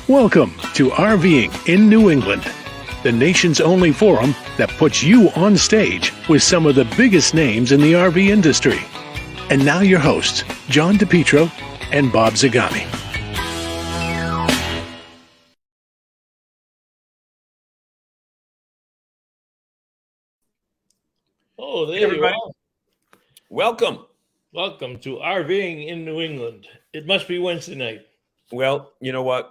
Welcome to RVing in New England, the nation's only forum that puts you on stage with some of the biggest names in the RV industry. And now your hosts, John DePietro and Bob Zagami. Oh, there everybody. you are. Welcome. Welcome to RVing in New England. It must be Wednesday night. Well, you know what?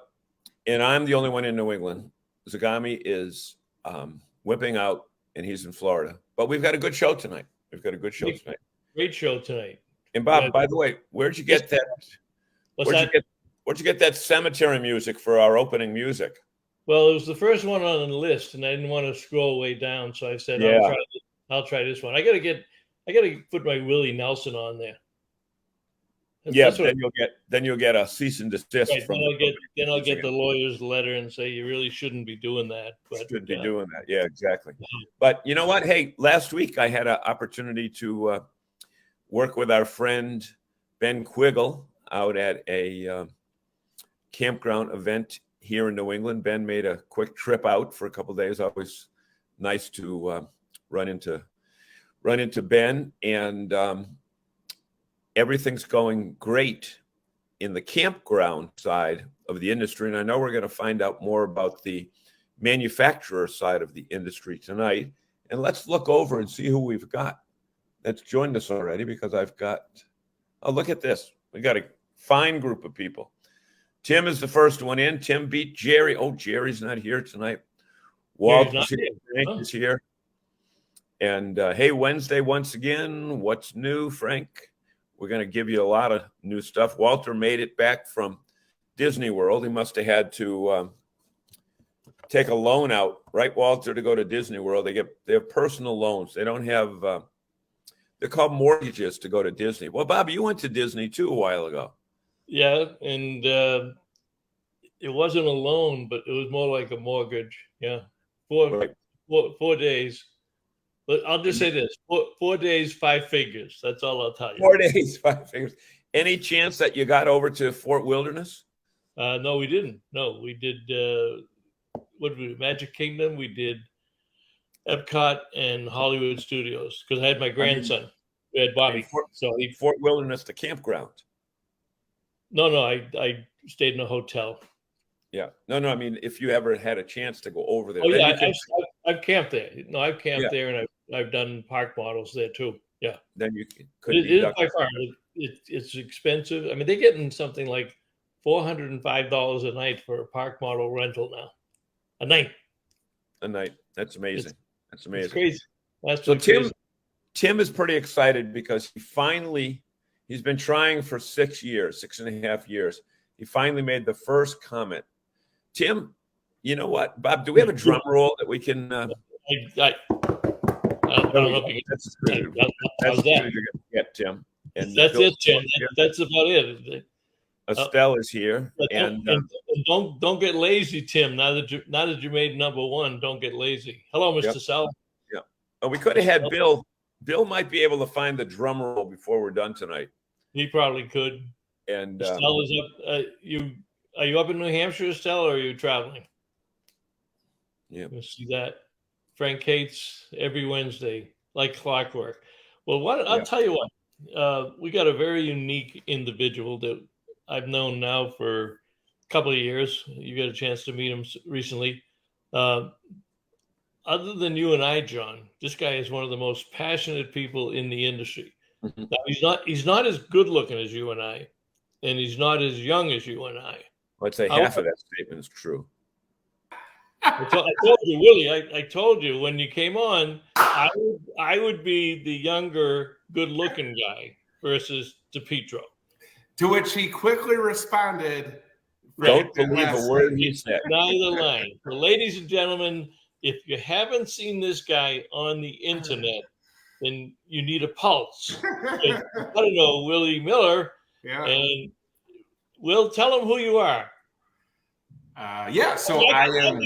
And I'm the only one in New England. Zagami is whipping out, and he's in Florida. But we've got a good show tonight. Great show tonight. And Bob, by the way, where'd you get that? Where'd you get that cemetery music for our opening music? Well, it was the first one on the list, and I didn't want to scroll way down, so I said, Yeah. I'll try this one. I gotta put my Willie Nelson on there. Then you'll get a cease and desist right, from. Then I'll get the lawyer's letter and say you really shouldn't be doing that. But should be doing that. Yeah, exactly. But you know what? Hey, last week I had an opportunity to work with our friend Ben Quiggle out at a campground event here in New England. Ben made a quick trip out for a couple of days. Always nice to run into Ben, and everything's going great in the campground side of the industry. And I know we're going to find out more about the manufacturer side of the industry tonight. And let's look over and see who we've got that's joined us already, because look at this. We got a fine group of people. Tim is the first one in. Tim beat Jerry. Oh, Jerry's not here tonight. Walt is here. Frank is here. And hey, Wednesday once again. What's new, Frank? We're going to give you a lot of new stuff. Walter made it back from Disney World. He must have had to take a loan out, right, Walter, to go to Disney World. They have personal loans. They don't have they're called mortgages to go to Disney. Well, Bob, you went to Disney too a while ago. Yeah, and it wasn't a loan, but it was more like a mortgage. Yeah, 4 days. But I'll just say this: 4 days, 5 figures. That's all I'll tell you. 4 days, 5 figures. Any chance that you got over to Fort Wilderness? No, we didn't. No, we did. What did we do? Magic Kingdom. We did Epcot and Hollywood Studios, because I had my grandson. We had Bobby. Fort Wilderness, the campground. No, I stayed in a hotel. Yeah. No. I mean, if you ever had a chance to go over there. Oh, yeah. I've camped there. No, I've camped there, and I've done park models there too. Yeah. Then you could. It is by far. It's expensive. I mean, they're getting something like $405 a night for a park model rental now. A night. That's amazing. That's amazing. It's crazy. That's so crazy. Tim is pretty excited because he's been trying for 6.5 years. He finally made the first comment. Tim, you know what, Bob? Do we have a drum roll that we can? I don't know if you that's good. That's good. You're going to get Tim. And that's it, Tim. That's about it. Estelle is here, and don't get lazy, Tim. Now that you made number one, don't get lazy. Hello, Mr. Sal. Yeah. Oh, we could have had Bill. Bill might be able to find the drum roll before we're done tonight. He probably could. And Estelle is up. Are you up in New Hampshire, Estelle, or are you traveling? Yeah. Let's see that. Frank Cates every Wednesday, like clockwork. Well, I'll tell you what. We got a very unique individual that I've known now for a couple of years. You got a chance to meet him recently. Other than you and I, John, this guy is one of the most passionate people in the industry. Mm-hmm. Now, he's not as good looking as you and I, and he's not as young as you and I. I'd say half of that statement is true. I told you, Willie. I told you when you came on, I would be the younger, good-looking guy versus DePietro. To which he quickly responded, "Don't believe a word he said." Neither line. So, ladies and gentlemen, if you haven't seen this guy on the internet, then you need a pulse. I don't know Willie Miller, and Will, tell him who you are. So I am.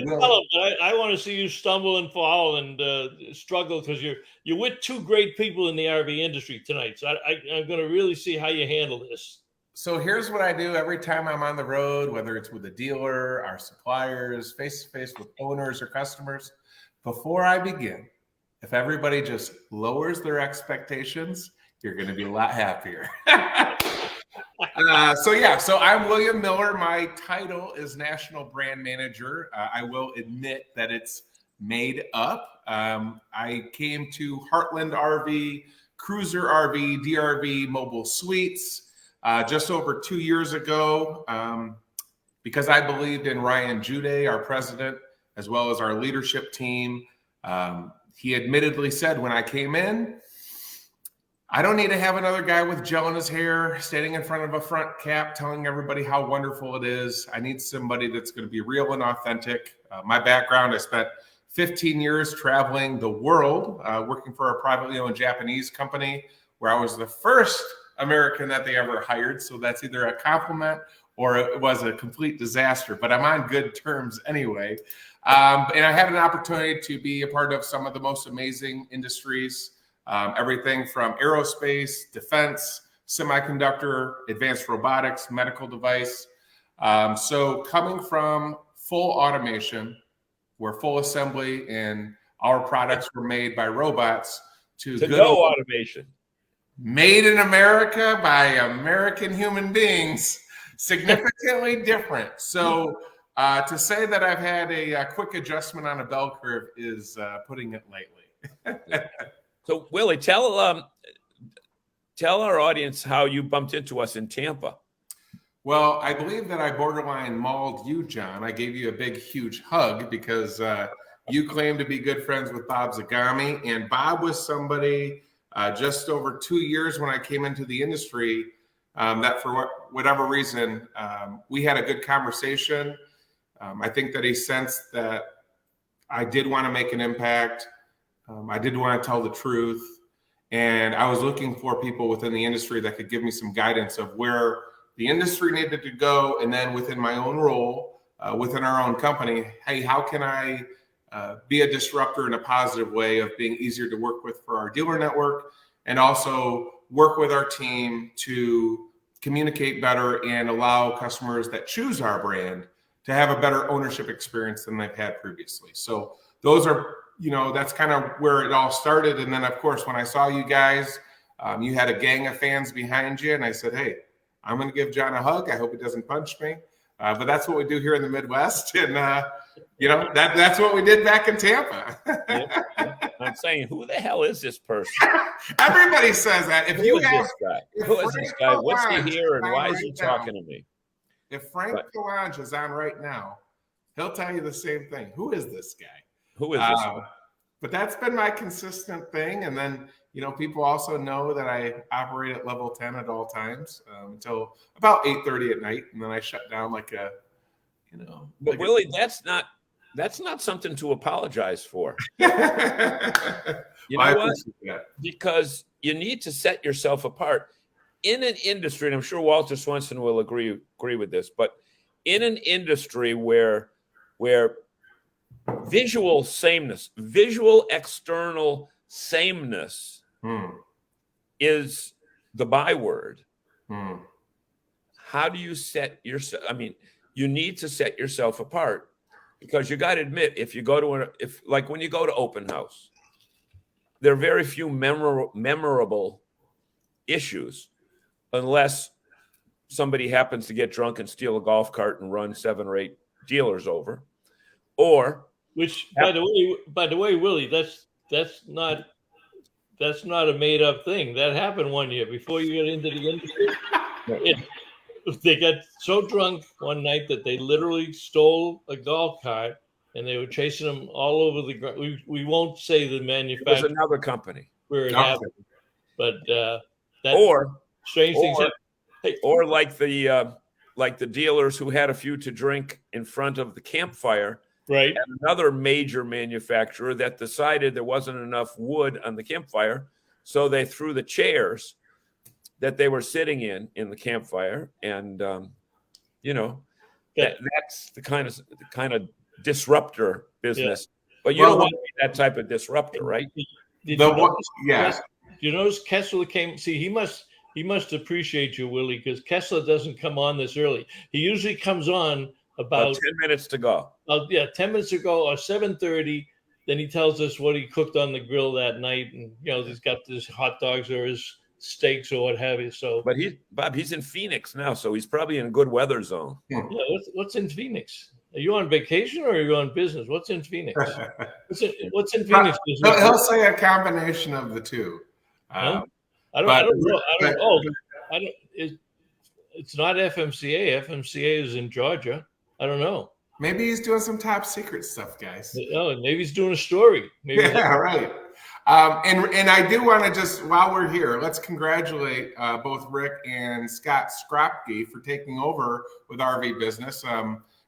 I want to see you stumble and fall and struggle, because you're with two great people in the RV industry tonight. So I'm going to really see how you handle this. So here's what I do every time I'm on the road, whether it's with a dealer, our suppliers, face-to-face with owners or customers. Before I begin, if everybody just lowers their expectations, you're going to be a lot happier. So I'm William Miller. My title is National Brand Manager. I will admit that it's made up. I came to Heartland RV, Cruiser RV, DRV Mobile Suites just over 2 years ago because I believed in Ryan Jude, our president, as well as our leadership team. He admittedly said when I came in, I don't need to have another guy with gel in his hair standing in front of a front cap telling everybody how wonderful it is. I need somebody that's going to be real and authentic. My background, I spent 15 years traveling the world, working for a privately owned Japanese company where I was the first American that they ever hired. So that's either a compliment or it was a complete disaster, but I'm on good terms anyway. And I had an opportunity to be a part of some of the most amazing industries. Everything from aerospace, defense, semiconductor, advanced robotics, medical device. So coming from full automation, where full assembly and our products were made by robots, to good no automation. Made in America by American human beings, significantly different. So to say that I've had a quick adjustment on a bell curve is putting it lightly. So, Willie, tell our audience how you bumped into us in Tampa. Well, I believe that I borderline mauled you, John. I gave you a big, huge hug because you claim to be good friends with Bob Zagami. And Bob was somebody just over 2 years when I came into the industry that for whatever reason, we had a good conversation. I think that he sensed that I did want to make an impact. I did want to tell the truth, and I was looking for people within the industry that could give me some guidance of where the industry needed to go, and then within my own role, within our own company, hey, how can I be a disruptor in a positive way of being easier to work with for our dealer network, and also work with our team to communicate better and allow customers that choose our brand to have a better ownership experience than they've had previously. So those are, that's kind of where it all started. And then, of course, when I saw you guys, you had a gang of fans behind you. And I said, hey, I'm going to give John a hug. I hope he doesn't punch me. But that's what we do here in the Midwest. And, that's what we did back in Tampa. I'm saying, who the hell is this person? Everybody says that. Who is this guy? Who is this guy? What's he here and why is he talking to me? If Frank Kalange is on right now, he'll tell you the same thing. Who is this guy? Who is this guy? But that's been my consistent thing. And then, people also know that I operate at level 10 at all times until about 8:30 at night. And then I shut down like a, But Willie, that's not something to apologize for. You know what? Because you need to set yourself apart in an industry, and I'm sure Walter Swenson will agree with this, but in an industry where visual sameness, visual external sameness is the byword. How do you set yourself? I mean, you need to set yourself apart, because you got to admit, if you go to when you go to open house, there are very few memorable issues, unless somebody happens to get drunk and steal a golf cart and run 7 or 8 dealers over, or which, by the way, Willie, that's not a made up thing. That happened one year before you got into the industry. They got so drunk one night that they literally stole a golf cart, and they were chasing them all over the ground. We won't say the manufacturer. It was another company where it happened, but or strange things happen. Or like the dealers who had a few to drink in front of the campfire. Right. And another major manufacturer that decided there wasn't enough wood on the campfire, so they threw the chairs that they were sitting in the campfire, and that's the kind of disruptor business. Yeah. But you don't want to be that type of disruptor, right? You notice Kessler came? See, he must appreciate you, Willie, because Kessler doesn't come on this early. He usually comes on about 10 minutes to go. 10 minutes ago or 7:30. Then he tells us what he cooked on the grill that night, and he's got his hot dogs or his steaks or what have you. So, but he's in Phoenix now, so he's probably in a good weather zone. Yeah, what's in Phoenix? Are you on vacation or are you on business? What's in Phoenix? What's in Phoenix? He'll say a combination of the two. I don't know. It's not FMCA. FMCA is in Georgia. I don't know. Maybe he's doing some top secret stuff, guys. Oh, maybe he's doing a story. Maybe right. And I do want to just, while we're here, let's congratulate both Rick and Scott Skropke for taking over with RV Business.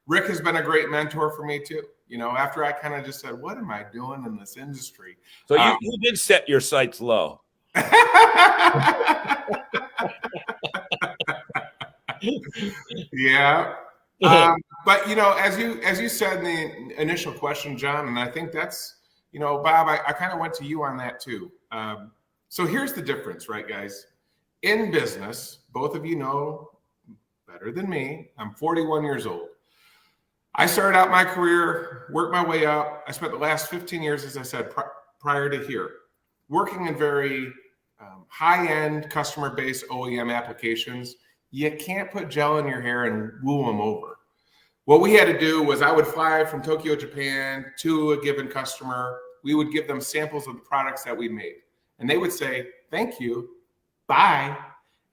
Rick has been a great mentor for me too. After I kind of just said, what am I doing in this industry? So you did set your sights low. Yeah. But as you said in the initial question, John, and I think that's, Bob, I kind of went to you on that too. So here's the difference, right, guys? In business, both of you know better than me. I'm 41 years old. I started out my career, worked my way up. I spent the last 15 years, as I said, prior to here, working in very high-end customer-based OEM applications. You can't put gel in your hair and woo them over. What we had to do was I would fly from Tokyo, Japan to a given customer. We would give them samples of the products that we made. And they would say, thank you, bye.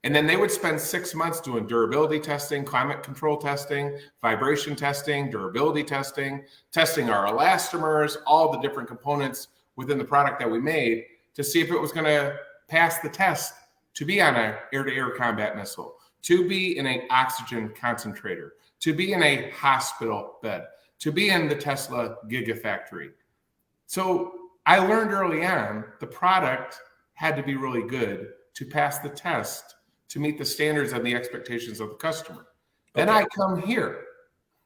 And then they would spend 6 months doing durability testing, climate control testing, vibration testing, durability testing, testing our elastomers, all the different components within the product that we made to see if it was going to pass the test to be on an air-to-air combat missile, to be in an oxygen concentrator, to be in a hospital bed, to be in the Tesla Gigafactory. So I learned early on the product had to be really good to pass the test, to meet the standards and the expectations of the customer. Then I come here.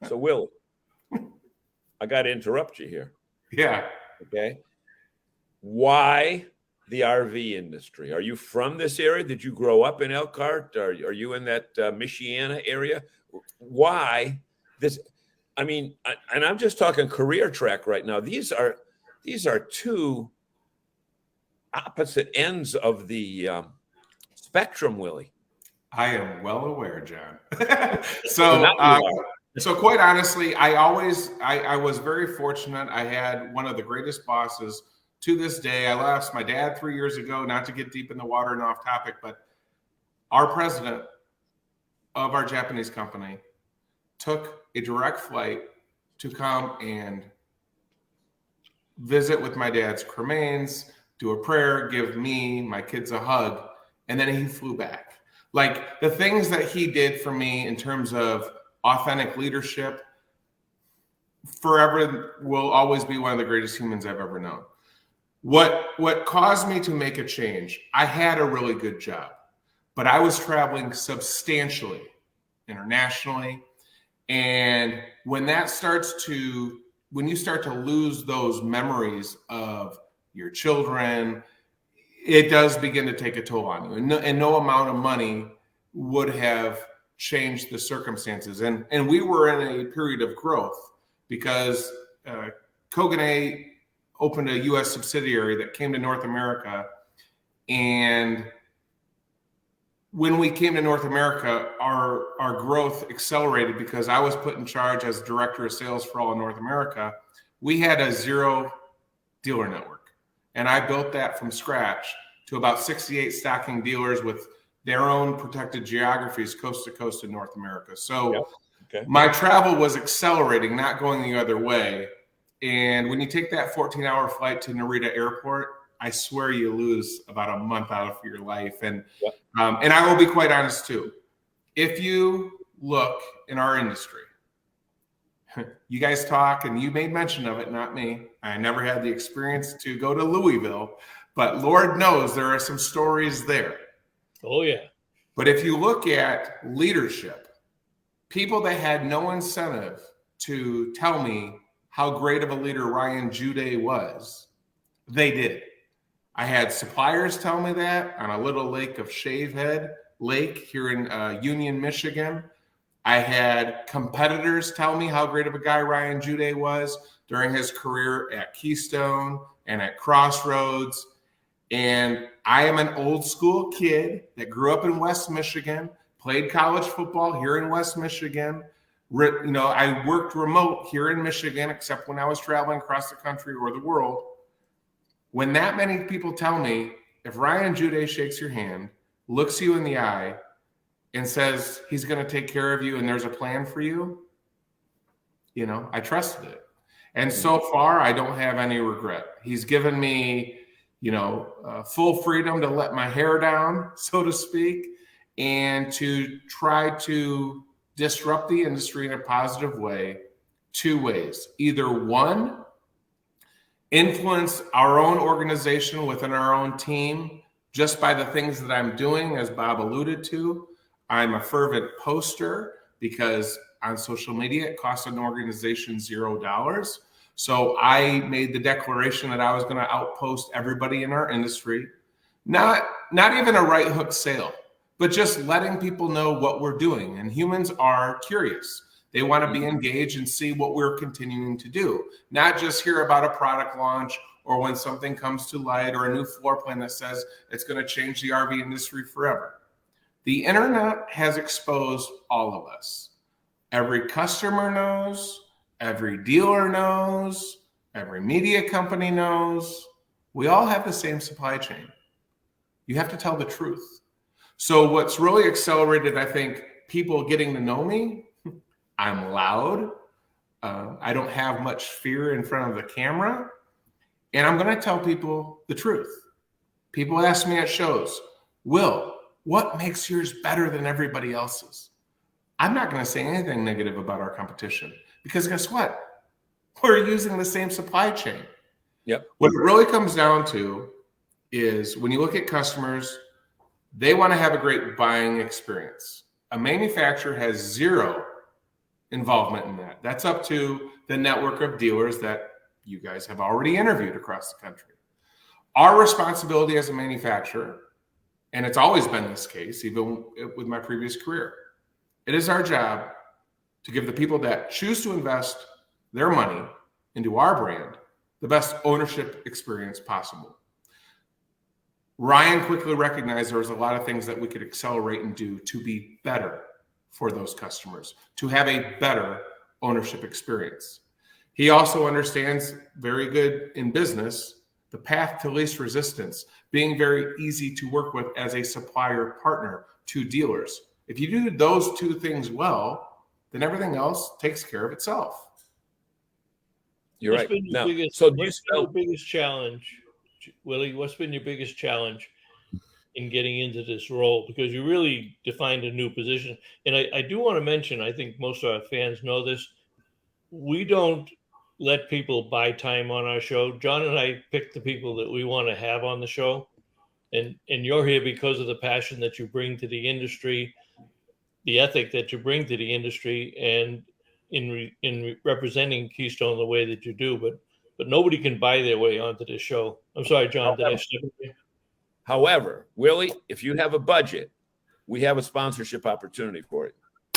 So Will, I got to interrupt you here. Yeah. Okay. Why the RV industry? Are you from this area? Did you grow up in Elkhart? Are you in that Michiana area? Why this? I mean, and I'm just talking career track right now. These are two opposite ends of the spectrum, Willie. I am well aware, John. So quite honestly, I was very fortunate. I had one of the greatest bosses to this day. I lost my dad 3 years ago, not to get deep in the water and off topic, but our president of our Japanese company took a direct flight to come and visit with my dad's cremains, do a prayer, give me, my kids a hug, and then he flew back. Like the things that he did for me in terms of authentic leadership forever will always be one of the greatest humans I've ever known. What caused me to make a change, I had a really good job, but I was traveling substantially internationally. And when you start to lose those memories of your children, it does begin to take a toll on you. And no amount of money would have changed the circumstances. And we were in a period of growth because Kogane opened a U.S. subsidiary that came to North America. And when we came to North America, our growth accelerated because I was put in charge as director of sales for all of North America. We had a 0 dealer network. And I built that from scratch to about 68 stocking dealers with their own protected geographies coast to coast in North America. So my travel was accelerating, not going the other way. And when you take that 14-hour flight to Narita Airport, I swear you lose about a month out of your life. And I will be quite honest too. if you look in our industry, you guys talk, and you made mention of it, not me. I never had the experience to go to Louisville, but Lord knows there are some stories there. Oh, yeah. But if you look at leadership, people that had no incentive to tell me how great of a leader Ryan Jude was, they did. I had suppliers tell me that on a little lake of Shavehead Lake here in Union, Michigan. I had competitors tell me how great of a guy Ryan Jude was during his career at Keystone and at Crossroads. And I am an old school kid that grew up in West Michigan, played college football here in West Michigan. I worked remote here in Michigan, except when I was traveling across the country or the world. When that many people tell me, if Ryan Jude shakes your hand, looks you in the eye, and says he's going to take care of you and there's a plan for you, I trusted it. And so far, I don't have any regret. He's given me, full freedom to let my hair down, so to speak, and to try to disrupt the industry in a positive way, 2 ways. Either one, influence our own organization within our own team just by the things that I'm doing, as Bob alluded to. I'm a fervent poster because on social media, it costs an organization $0. So I made the declaration that I was going to outpost everybody in our industry. Not even a right hook sale, but just letting people know what we're doing. And humans are curious. They want to be engaged and see what we're continuing to do, not just hear about a product launch or when something comes to light or a new floor plan that says it's going to change the RV industry forever. The internet has exposed all of us. Every customer knows, every dealer knows, every media company knows. We all have the same supply chain. You have to tell the truth. So what's really accelerated, I think, people getting to know me, I'm loud. I don't have much fear in front of the camera. And I'm going to tell people the truth. People ask me at shows, Will, what makes yours better than everybody else's? I'm not going to say anything negative about our competition because guess what? We're using the same supply chain. Yep. What it really comes down to is when you look at customers, they want to have a great buying experience. A manufacturer has zero involvement in that. That's up to the network of dealers that you guys have already interviewed across the country. Our responsibility as a manufacturer, and it's always been this case, even with my previous career, it is our job to give the people that choose to invest their money into our brand the best ownership experience possible. Ryan quickly recognized there was a lot of things that we could accelerate and do to be better for those customers, to have a better ownership experience. He also understands very good in business the path to least resistance, being very easy to work with as a supplier partner to dealers. If you do those 2 things well, then everything else takes care of itself. You're right. Now, what's been your biggest challenge, Willie? What's been your biggest challenge in getting into this role? Because you really defined a new position. And I do want to mention, I think most of our fans know this, we don't let people buy time on our show. John and I pick the people that we want to have on the show. And you're here because of the passion that you bring to the industry, the ethic that you bring to the industry, and in representing Keystone the way that you do. But nobody can buy their way onto this show. I'm sorry, John, did I step in here? However, Willie, if you have a budget, we have a sponsorship opportunity for you.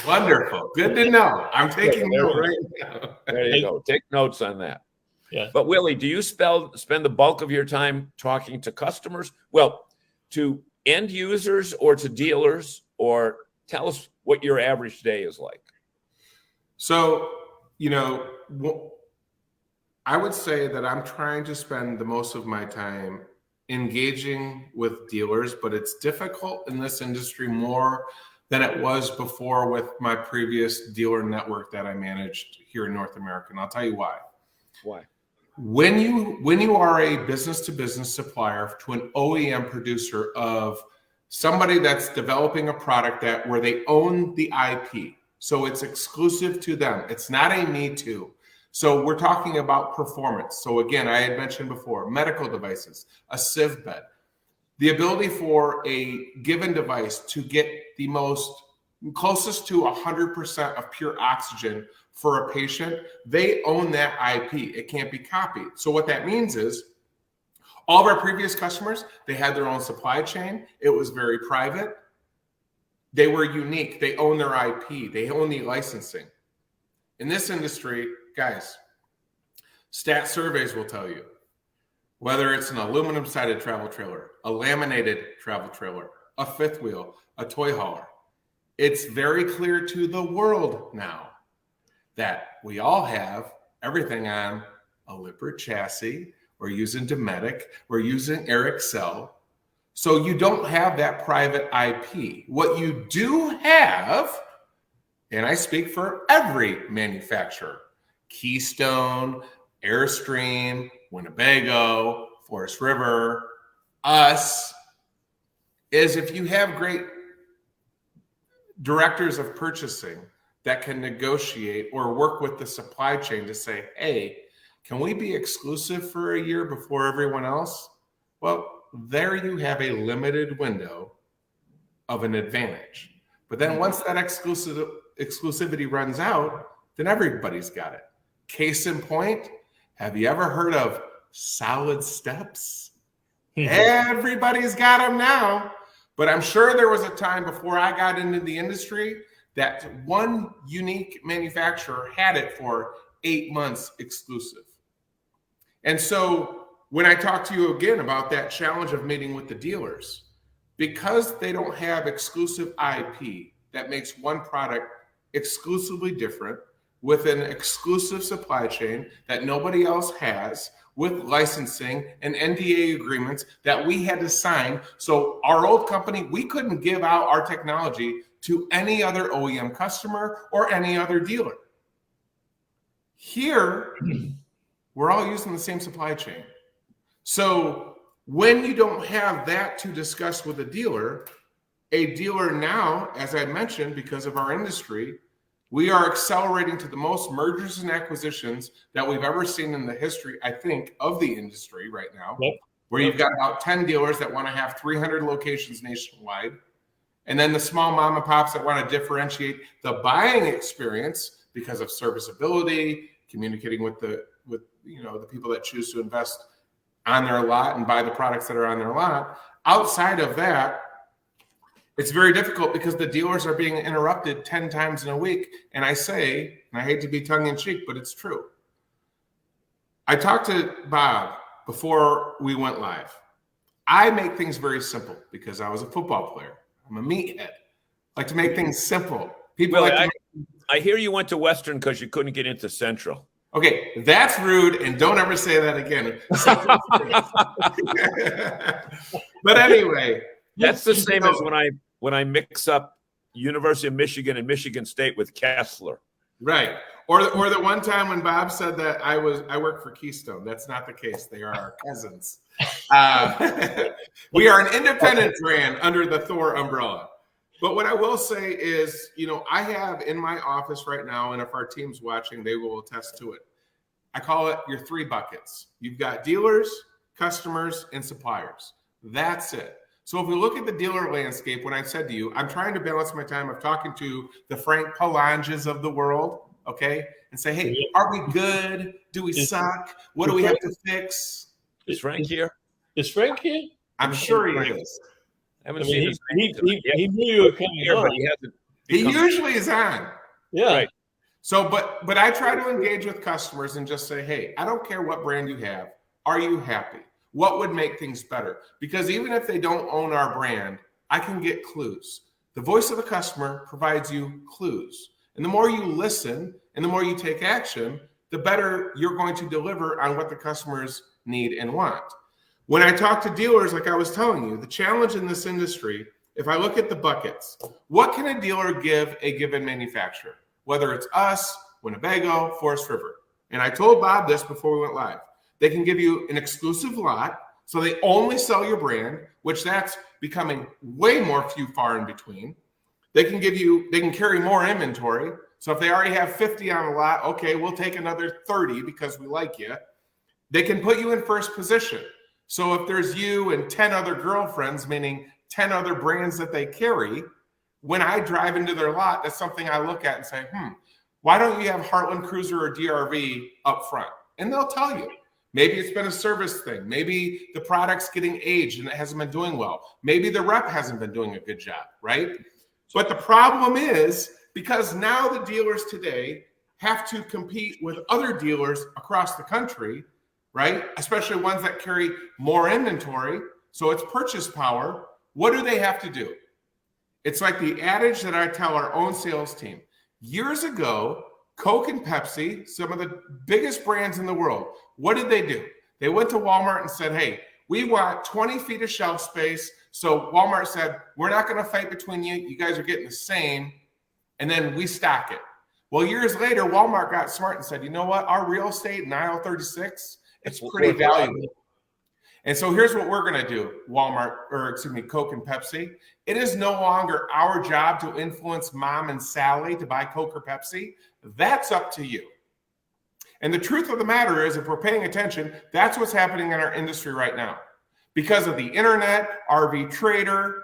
Wonderful. Good to know. I'm taking notes right now. There you go. Take notes on that. Yeah. But Willie, do you spend the bulk of your time talking to customers? Well, to end users or to dealers? Or tell us what your average day is like. So, I would say that I'm trying to spend the most of my time engaging with dealers, but it's difficult in this industry more than it was before with my previous dealer network that I managed here in North America. And I'll tell you why. Why? When you are a business-to-business supplier to an OEM producer of somebody that's developing a product where they own the IP. So it's exclusive to them. It's not a me too. So we're talking about performance. So again, I had mentioned before, medical devices, a sieve bed, the ability for a given device to get the closest to 100% of pure oxygen for a patient. They own that IP. It can't be copied. So what that means is all of our previous customers, they had their own supply chain. It was very private. They were unique. They own their IP. They own the licensing. In this industry, guys, stat surveys will tell you, whether it's an aluminum-sided travel trailer, a laminated travel trailer, a fifth wheel, a toy hauler, it's very clear to the world now that we all have everything on a Lippert chassis. We're using Dometic. We're using Airxcel. So you don't have that private IP. What you do have, and I speak for every manufacturer, Keystone, Airstream, Winnebago, Forest River, us, is if you have great directors of purchasing that can negotiate or work with the supply chain to say, hey, can we be exclusive for a year before everyone else? Well, there you have a limited window of an advantage. But then once that exclusivity runs out, then everybody's got it. Case in point, have you ever heard of solid steps? Everybody's got them now. But I'm sure there was a time before I got into the industry that one unique manufacturer had it for 8 months exclusive. And so when I talk to you again about that challenge of meeting with the dealers, because they don't have exclusive IP that makes one product exclusively different with an exclusive supply chain that nobody else has, with licensing and NDA agreements that we had to sign. So our old company, we couldn't give out our technology to any other OEM customer or any other dealer. Here, we're all using the same supply chain. So when you don't have that to discuss with a dealer now, as I mentioned, because of our industry, we are accelerating to the most mergers and acquisitions that we've ever seen in the history, I think, of the industry right now, where you've got about 10 dealers that want to have 300 locations nationwide. And then the small mom and pops that want to differentiate the buying experience because of serviceability, communicating with the people that choose to invest on their lot and buy the products that are on their lot. Outside of that, it's very difficult because the dealers are being interrupted 10 times in a week. And I say, and I hate to be tongue in cheek, but it's true. I talked to Bob before we went live. I make things very simple because I was a football player. I'm a meathead. I like to make things simple. I hear you went to Western because you couldn't get into Central. Okay, that's rude, and don't ever say that again. But anyway. That's the same as when I mix up University of Michigan and Michigan State with Kessler. Right. Or the one time when Bob said that I work for Keystone. That's not the case. They are our cousins. We are an independent brand under the Thor umbrella. But what I will say is, I have in my office right now, and if our team's watching, they will attest to it. I call it your 3 buckets. You've got dealers, customers, and suppliers. That's it. So if we look at the dealer landscape, when I said to you, I'm trying to balance my time of talking to the Frank Palanges of the world, okay, and say, hey, are we good? Do we suck? What do we have to fix? Is Frank here? Is Frank here? I'm sure he is. I haven't seen his name. He knew you were coming here, on. but he hasn't. He usually is on. Yeah. Right. So, but I try to engage with customers and just say, hey, I don't care what brand you have. Are you happy? What would make things better? Because even if they don't own our brand, I can get clues. The voice of the customer provides you clues. And the more you listen and the more you take action, the better you're going to deliver on what the customers need and want. When I talk to dealers, like I was telling you, the challenge in this industry, if I look at the buckets, what can a dealer give a given manufacturer? Whether it's us, Winnebago, Forest River. And I told Bob this before we went live. They can give you an exclusive lot So they only sell your brand, which that's becoming way more few far in between. They can carry more inventory. So if they already have 50 on the lot, okay, we'll take another 30 because we like you. They can put you in first position. So if there's you and 10 other girlfriends, meaning 10 other brands that they carry, when I drive into their lot, that's something I look at and say, why don't you have Heartland Cruiser or DRV up front? And they'll tell you. Maybe it's been a service thing. Maybe the product's getting aged and it hasn't been doing well. Maybe the rep hasn't been doing a good job, right? But the problem is, because now the dealers today have to compete with other dealers across the country, right? Especially ones that carry more inventory. So it's purchase power. What do they have to do? It's like the adage that I tell our own sales team. Years ago, Coke and Pepsi, some of the biggest brands in the world, what did they do? They went to Walmart and said, hey, we want 20 feet of shelf space. So Walmart said, we're not going to fight between you. You guys are getting the same. And then we stock it. Well, years later, Walmart got smart and said, you know what? Our real estate in aisle 36, it's pretty valuable. And so here's what we're going to do, Coke and Pepsi. It is no longer our job to influence Mom and Sally to buy Coke or Pepsi. That's up to you. And the truth of the matter is, if we're paying attention, that's what's happening in our industry right now. Because of the internet, RV Trader,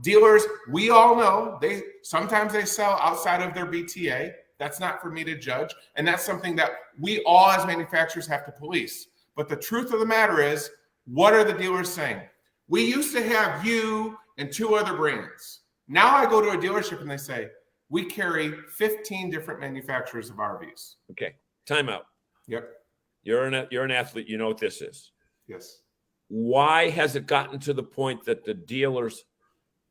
dealers, we all know sometimes they sell outside of their BTA. That's not for me to judge. And that's something that we all as manufacturers have to police. But the truth of the matter is, what are the dealers saying? We used to have you and 2 other brands. Now I go to a dealership and they say, we carry 15 different manufacturers of RVs. Okay, time out. Yep. You're an athlete. You know what this is. Yes. Why has it gotten to the point that the dealers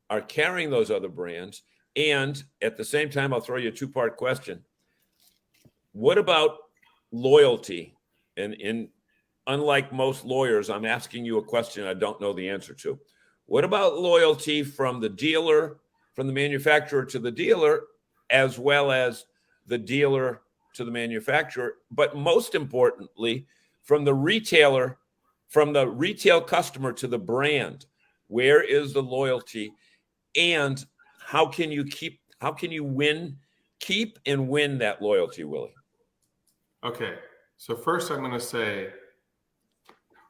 are carrying those other brands? And at the same time, I'll throw you a 2-part question. What about loyalty? And unlike most lawyers, I'm asking you a question I don't know the answer to. What about loyalty from the dealer, from the manufacturer to the dealer, as well as the dealer to the manufacturer, but most importantly, from the retailer, from the retail customer to the brand? Where is the loyalty, and how can you keep and win that loyalty, Willie? Okay. So first I'm going to say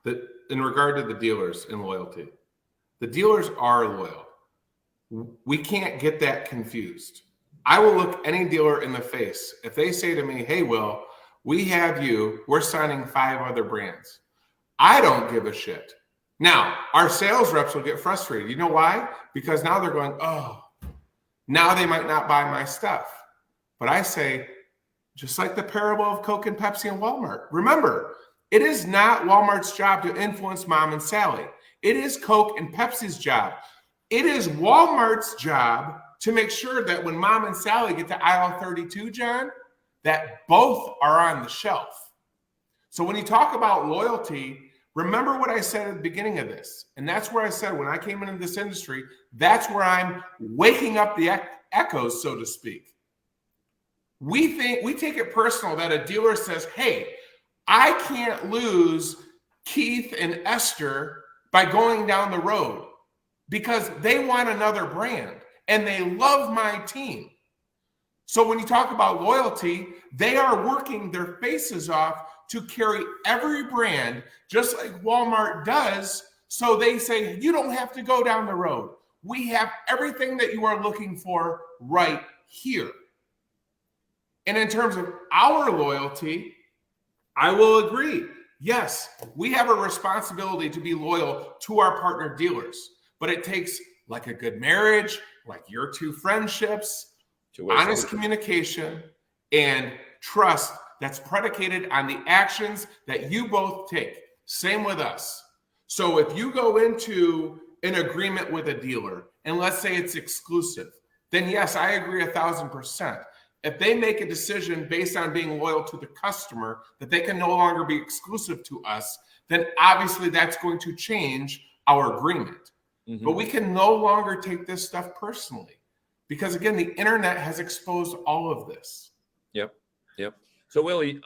that in regard to the dealers and loyalty, the dealers are loyal. We can't get that confused. I will look any dealer in the face. If they say to me, hey, Will, we have you, we're signing 5 other brands. I don't give a shit. Now, our sales reps will get frustrated. You know why? Because now they're going, oh, now they might not buy my stuff. But I say, just like the parable of Coke and Pepsi and Walmart. Remember, it is not Walmart's job to influence Mom and Sally. It is Coke and Pepsi's job. It is Walmart's job to make sure that when Mom and Sally get to aisle 32, John, that both are on the shelf. So when you talk about loyalty, remember what I said at the beginning of this. And that's where I said when I came into this industry, that's where I'm waking up the echoes, so to speak. We take it personal that a dealer says, hey, I can't lose Keith and Esther by going down the road because they want another brand and they love my team. So when you talk about loyalty, they are working their faces off to carry every brand just like Walmart does. So they say, you don't have to go down the road. We have everything that you are looking for right here. And in terms of our loyalty, I will agree. Yes, we have a responsibility to be loyal to our partner dealers, but it takes like a good marriage, like your 2 friendships, honest communication, and trust that's predicated on the actions that you both take. Same with us. So if you go into an agreement with a dealer, and let's say it's exclusive, then yes, I agree 1,000%. If they make a decision based on being loyal to the customer, that they can no longer be exclusive to us, then obviously that's going to change our agreement. Mm-hmm. But we can no longer take this stuff personally because, again, the internet has exposed all of this. Yep. So, Willie,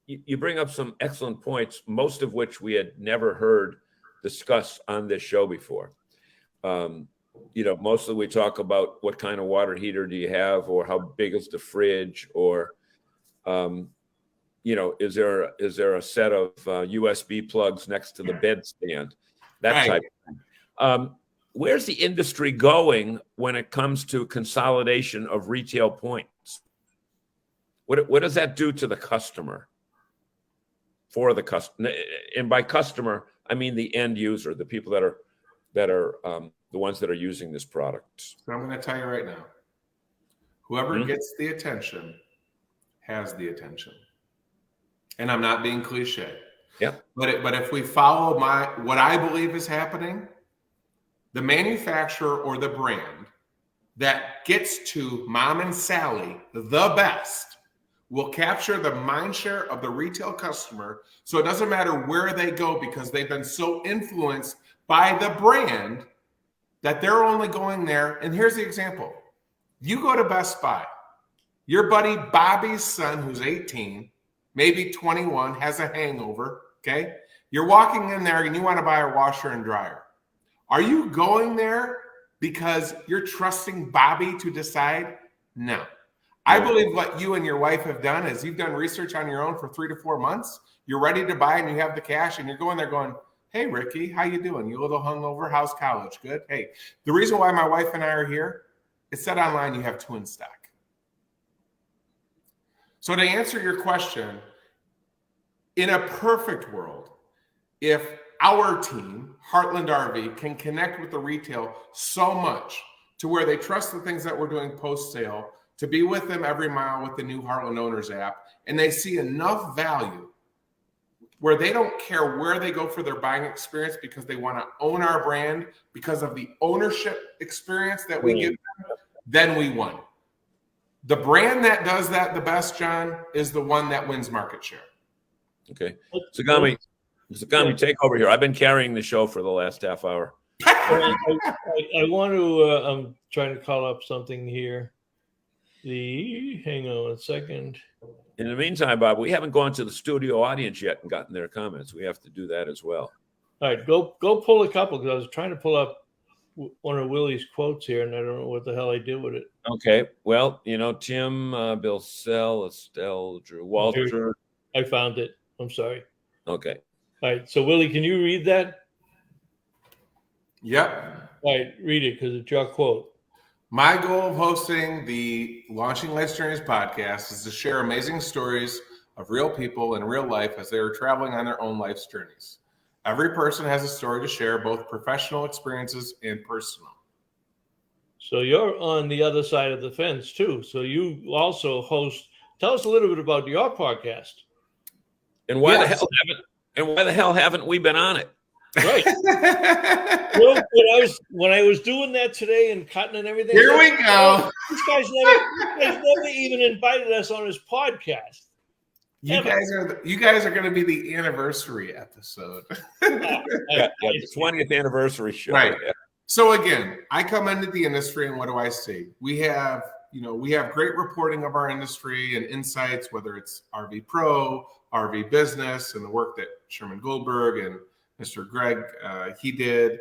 you bring up some excellent points, most of which we had never heard discussed on this show before. Mostly we talk about what kind of water heater do you have, or how big is the fridge, or, is there a set of USB plugs next to the bed stand, that type of thing. Where's the industry going when it comes to consolidation of retail points? What does that do to the customer? For the customer, and by customer, I mean the end user, the people that are the ones that are using this product. So I'm going to tell you right now, whoever gets the attention has the attention. And I'm not being cliche. Yeah. But if we follow what I believe is happening, the manufacturer or the brand that gets to Mom and Sally the best will capture the mind share of the retail customer. So it doesn't matter where they go, because they've been so influenced by the brand that they're only going there. And here's the example. You go to Best Buy. Your buddy Bobby's son, who's 18, maybe 21, has a hangover, okay? You're walking in there and you want to buy a washer and dryer. Are you going there because you're trusting Bobby to decide? No. I believe what you and your wife have done is you've done research on your own for 3 to 4 months. You're ready to buy and you have the cash, and you're going there going, hey, Ricky, how you doing? You a little hungover? How's college? Good. Hey, the reason why my wife and I are here, it said online you have 2 in stock. So to answer your question, in a perfect world, if our team, Heartland RV, can connect with the retail so much to where they trust the things that we're doing post-sale, to be with them every mile with the new Heartland Owners app, and they see enough value where they don't care where they go for their buying experience, because they want to own our brand because of the ownership experience that we give them, then we won. The brand that does that the best, John, is the one that wins market share. Okay. Sagami, take over here. I've been carrying the show for the last half hour. I want to, I'm trying to call up something here. Hang on a second. In the meantime, Bob, we haven't gone to the studio audience yet and gotten their comments. We have to do that as well. All right, go pull a couple, because I was trying to pull up one of Willie's quotes here, and I don't know what the hell I did with it. Okay, well, Tim, Bill Sell, Estelle, Drew, Walter. I found it. I'm sorry. Okay. All right, so Willie, can you read that? Yep. All right, read it, because it's your quote. My goal of hosting the Launching Life's Journeys podcast is to share amazing stories of real people in real life as they are traveling on their own life's journeys. Every person has a story to share, both professional experiences and personal. So you're on the other side of the fence too. So you also host. Tell us a little bit about your podcast. And why the hell haven't we been on it? Right. Well, when I was doing that today and cutting and everything. Here we go. This guy's never even invited us on his podcast. You guys are going to be the anniversary episode. The 20th anniversary show. Right. Yeah. So again, I come into the industry, and what do I see? We have great reporting of our industry and insights, whether it's RV Pro, RV Business, and the work that Sherman Goldberg and Mr. Greg, he did.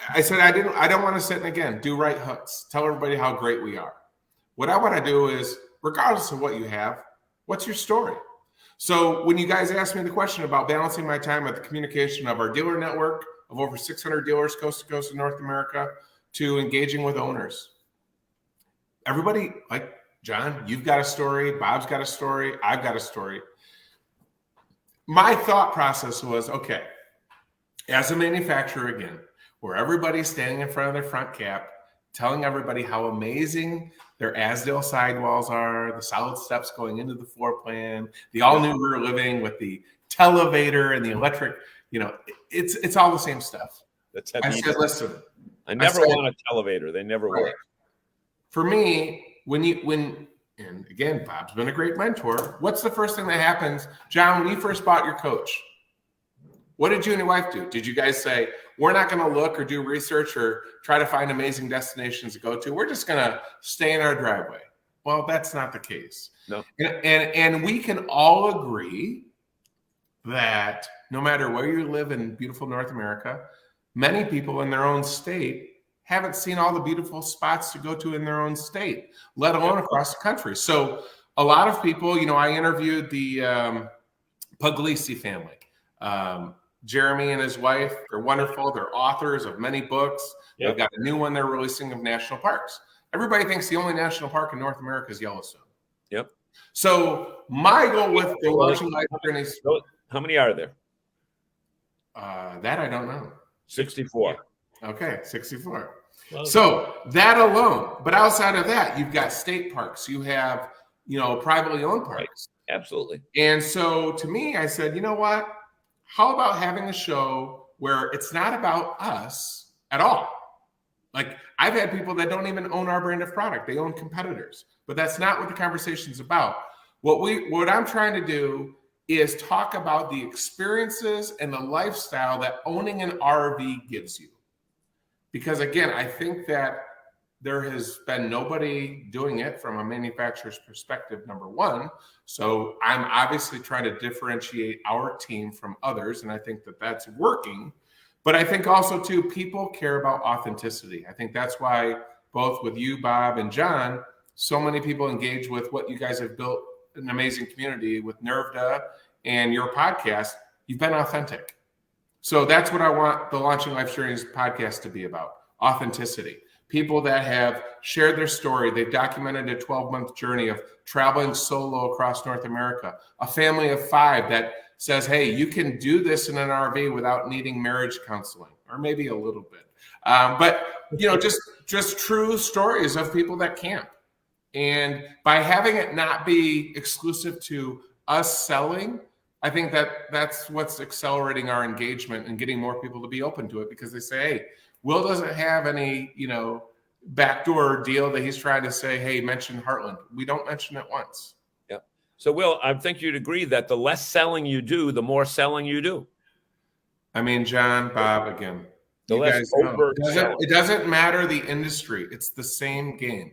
I said, I don't want to sit and, again, do right hooks, tell everybody how great we are. What I want to do is, regardless of what you have, what's your story? So when you guys asked me the question about balancing my time at the communication of our dealer network of over 600 dealers coast to coast in North America to engaging with owners, everybody, like John, you've got a story, Bob's got a story, I've got a story. My thought process was, okay, as a manufacturer again, where everybody's standing in front of their front cap, telling everybody how amazing their Asdale sidewalls are, the solid steps going into the floor plan, the all-new rear living with the televator and the electric, it's all the same stuff. I said, listen. I never want a televator. They never work. For me, and again, Bob's been a great mentor. What's the first thing that happens? John, when you first bought your coach, what did you and your wife do? Did you guys say, we're not going to look or do research or try to find amazing destinations to go to? We're just going to stay in our driveway. Well, that's not the case. No. And we can all agree that no matter where you live in beautiful North America, many people in their own state haven't seen all the beautiful spots to go to in their own state, let alone across the country. So a lot of people, I interviewed the Puglisi family. Jeremy and his wife are wonderful. They're authors of many books. Yep. They've got a new one they're releasing of national parks. Everybody thinks the only national park in North America is Yellowstone. Yep. So my goal with the launching life journeys. How many are there? That I don't know. 64. Okay, 64. Well, So that alone, but outside of that, you've got state parks. You have, privately owned parks. Absolutely. And so to me, I said, you know what? How about having a show where it's not about us at all? Like I've had people that don't even own our brand of product. They own competitors, but that's not what the conversation's about. What I'm trying to do is talk about the experiences and the lifestyle that owning an RV gives you. Because again, I think that there has been nobody doing it from a manufacturer's perspective, number one. So I'm obviously trying to differentiate our team from others, and I think that that's working. But I think also, too, people care about authenticity. I think that's why both with you, Bob, and John, so many people engage with what you guys have built an amazing community with Nervda and your podcast. You've been authentic. So that's what I want the Launching Life Journeys podcast to be about, authenticity. People that have shared their story. They've documented a 12-month journey of traveling solo across North America. A family of 5 that says, hey, you can do this in an RV without needing marriage counseling, or maybe a little bit. But, just true stories of people that camp. And by having it not be exclusive to us selling, I think that's what's accelerating our engagement and getting more people to be open to it, because they say, hey, Will doesn't have any, backdoor deal that he's trying to say, hey, mention Heartland. We don't mention it once. Yep. So, Will, I think you'd agree that the less selling you do, the more selling you do. I mean, John, Bob, again, the less over. It doesn't matter the industry. It's the same game.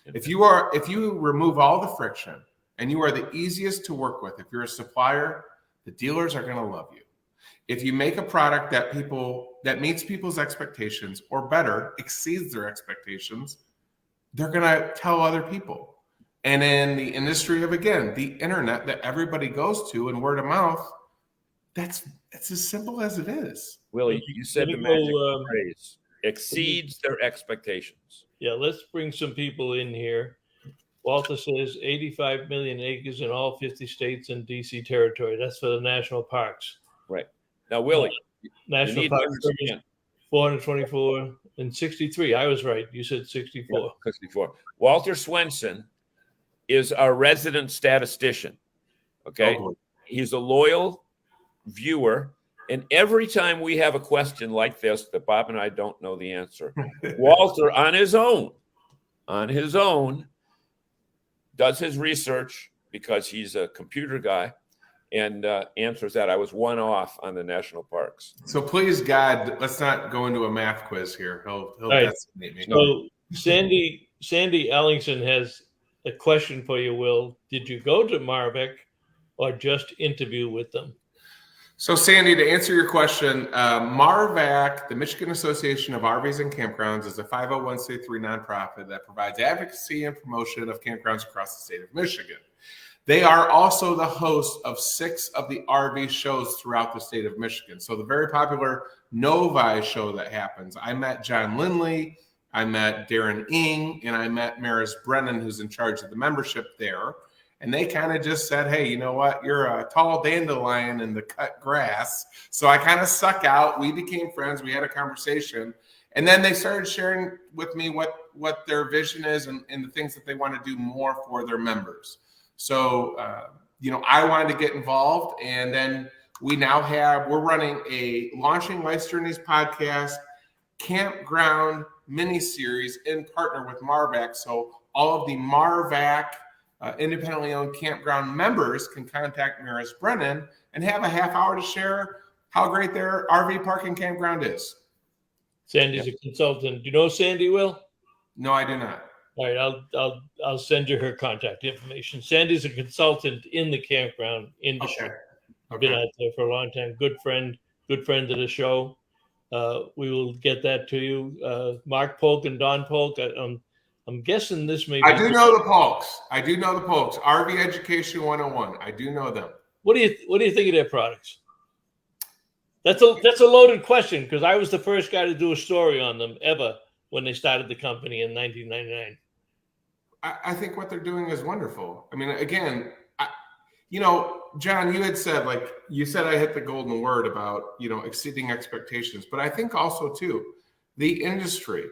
If you remove all the friction and you are the easiest to work with, if you're a supplier, the dealers are going to love you. If you make a product that meets people's expectations, or better, exceeds their expectations, they're going to tell other people. And in the industry of, again, the internet that everybody goes to and word of mouth, it's as simple as it is. Willie, you said the magic phrase, exceeds their expectations. Yeah, let's bring some people in here. Walter says 85 million acres in all 50 states and DC territory. That's for the national parks. Right. Now, Willie, national parks, 424 and 63. I was right. You said 64. Yeah, 64. Walter Swenson is our resident statistician. Okay. Oh, he's a loyal viewer. And every time we have a question like this that Bob and I don't know the answer, Walter on his own, does his research, because he's a computer guy, and answers that. I was one off on the national parks. So please, God, let's not go into a math quiz here. He'll decimate me. So Sandy Ellingson has a question for you, Will. Did you go to Marvick or just interview with them? So Sandy, to answer your question, MARVAC, the Michigan Association of RVs and Campgrounds, is a 501c3 nonprofit that provides advocacy and promotion of campgrounds across the state of Michigan. They are also the host of 6 of the RV shows throughout the state of Michigan. So the very popular Novi show that happens. I met John Lindley, I met Darren Ing, and I met Maris Brennan, who's in charge of the membership there. And they kind of just said, hey, you know what? You're a tall dandelion in the cut grass. So I kind of stuck out. We became friends. We had a conversation. And then they started sharing with me what their vision is and the things that they want to do more for their members. So, I wanted to get involved. And then we're running a Launching Life Journeys podcast campground mini-series in partner with MARVAC. So all of the MARVAC independently owned campground members can contact Maris Brennan and have a half hour to share how great their RV park and campground is. Sandy's a consultant. Do you know Sandy, Will? No, I do not. All right, I'll send you her contact information. Sandy's a consultant in the campground industry. Been out there for a long time. Good friend of the show. We will get that to you. Mark Polk and Don Polk. I'm guessing this may be. I do know the Polks. RV Education 101. I do know them. What do you think of their products? That's a loaded question, because I was the first guy to do a story on them ever when they started the company in 1999. I think what they're doing is wonderful. I mean, again, John, you had said, I hit the golden word about, exceeding expectations. But I think also, too, the industry,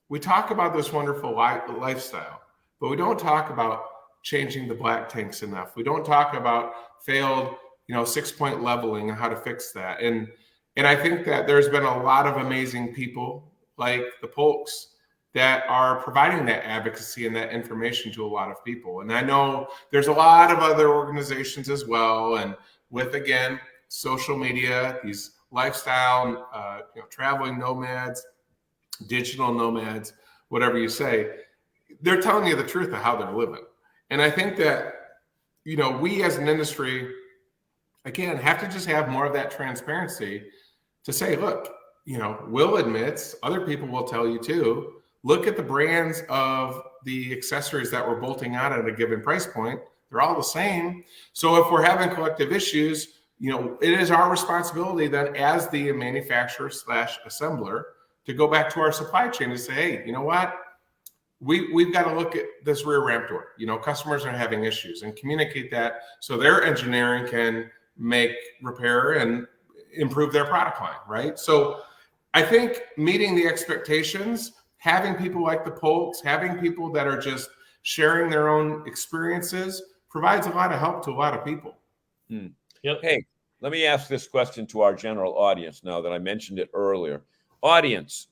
we talk about this wonderful lifestyle, but we don't talk about changing the black tanks enough. We don't talk about failed, 6-point leveling and how to fix that. And I think that there's been a lot of amazing people like the Polks that are providing that advocacy and that information to a lot of people. And I know there's a lot of other organizations as well. And with, again, social media, these lifestyle, traveling nomads, digital nomads, whatever you say, they're telling you the truth of how they're living. And I think that, we as an industry, again, have to just have more of that transparency to say, look, Will admits, other people will tell you too, look at the brands of the accessories that we're bolting on at a given price point. They're all the same. So if we're having collective issues, it is our responsibility then as the manufacturer / assembler to go back to our supply chain and say, hey, you know what? We've got to look at this rear ramp door. Customers are having issues, and communicate that so their engineering can make repair and improve their product line, right? So I think meeting the expectations, having people like the Polks, having people that are just sharing their own experiences provides a lot of help to a lot of people. Yep. Hey, let me ask this question to our general audience now that I mentioned it earlier. Audience,